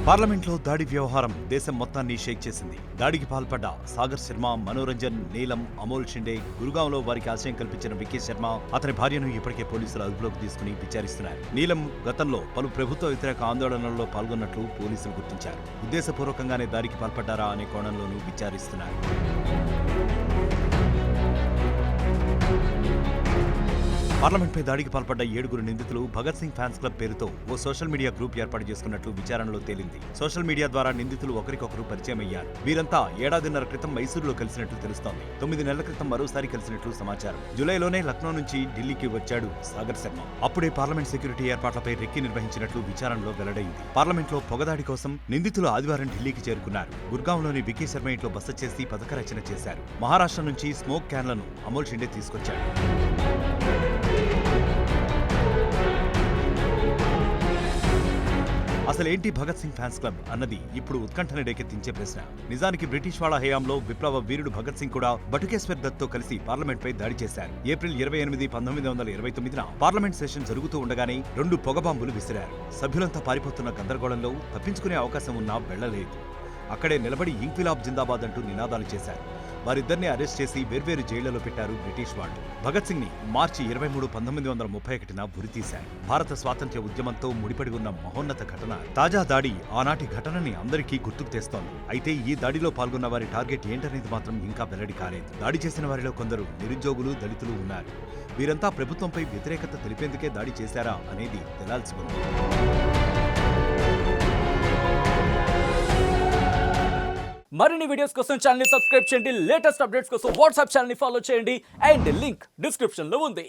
పార్లమెంట్లో దాడి వ్యవహారం దేశం మొత్తాన్ని షేక్ చేసింది. దాడికి పాల్పడ్డ సాగర్ శర్మ, మనోరంజన్, నీలం, అమోల్ షిండే, గురుగాంలో వారికి ఆశ్రయం కల్పించిన వికీ శర్మ, అతని భార్యను ఇప్పటికే పోలీసులు అదుపులోకి తీసుకుని విచారిస్తున్నారు. నీలం గతంలో పలు ప్రభుత్వ వ్యతిరేక ఆందోళనల్లో పాల్గొన్నట్లు పోలీసులు గుర్తించారు. ఉద్దేశపూర్వకంగానే దాడికి పాల్పడ్డారా అనే కోణంలోనూ విచారిస్తున్నారు. పార్లమెంట్పై దాడికి పాల్పడ్డ 7 నిందితులు భగత్ సింగ్ ఫ్యాన్స్ క్లబ్ పేరుతో ఓ సోషల్ మీడియా గ్రూప్ ఏర్పాటు చేసుకున్నట్లు విచారణలో తేలింది. సోషల్ మీడియా ద్వారా నిందితులు ఒకరికొకరు పరిచయం అయ్యారు. వీరంతా ఏడాదిన్నర క్రితం మైసూరులో కలిసినట్లు తెలుస్తోంది. 9 నెలల క్రితం మరోసారి కలిసినట్లు సమాచారం. జూలైలోనే లక్నో నుంచి ఢిల్లీకి వచ్చాడు సాగర్ శర్మ. అప్పుడే పార్లమెంట్ సెక్యూరిటీ ఏర్పాట్లపై రెక్కి నిర్వహించినట్లు విచారణలో వెల్లడైంది. పార్లమెంట్లో పొగదాడి కోసం నిందితులు ఆదివారం ఢిల్లీకి చేరుకున్నారు. గుర్గాంలోని వికీ శర్మ ఇంట్లో బస చేసి పథక రచన చేశారు. మహారాష్ట్ర నుంచి స్మోక్ క్యాన్లను అమోల్ షిండే తీసుకొచ్చాడు. అసలేంటి భగత్ సింగ్ ఫ్యాన్స్ క్లబ్ అన్నది ఇప్పుడు ఉత్కంఠని రేకెత్తించే ప్రశ్న. నిజానికి బ్రిటిష్ వాళ్ళ హయాంలో విప్లవ వీరుడు భగత్ సింగ్ కూడా బటుకేశ్వర్ దత్ తో కలిసి పార్లమెంట్ పై దాడి చేశారు. ఏప్రిల్ 28, 1929న పార్లమెంట్ సెషన్ జరుగుతూ ఉండగానే 2 పొగబాంబులు విసిరారు. సభ్యులంతా పారిపోతున్న గందరగోళంలో తప్పించుకునే అవకాశం ఉన్నా వెళ్లలేదు. అక్కడే నిలబడి ఇంక్విలాబ్ జిందాబాద్ అంటూ నినాదాలు చేశారు. వారిద్దరిని అరెస్ట్ చేసి వేర్వేరు జైళ్లలో పెట్టారు బ్రిటిష్ వాళ్ళు. భగత్ సింగ్ ని మార్చి 23, 1931న ఉరితీశారు. భారత స్వాతంత్ర్య ఉద్యమంతో ముడిపడి ఉన్న మహోన్నత ఘటన. తాజా దాడి ఆనాటి ఘటనని అందరికీ గుర్తుకు తెస్తోంది. అయితే ఈ దాడిలో పాల్గొన్న వారి టార్గెట్ ఏంటనేది మాత్రం ఇంకా వెల్లడి కాలేదు. దాడి చేసిన వారిలో కొందరు నిరుద్యోగులు, దళితులు ఉన్నారు. వీరంతా ప్రభుత్వంపై వ్యతిరేకత తెలిపేందుకే దాడి చేశారా అనేది తేలాల్సి ఉంది. మరిన్ని వీడియోస్ కోసం ఛానల్ ని సబ్స్క్రైబ్ చేయండి. లేటెస్ట్ అప్డేట్స్ కోసం వాట్సాప్ ఛానల్ ని ఫాలో చేయండి. అండ్ లింక్ డిస్క్రిప్షన్ లో ఉంది.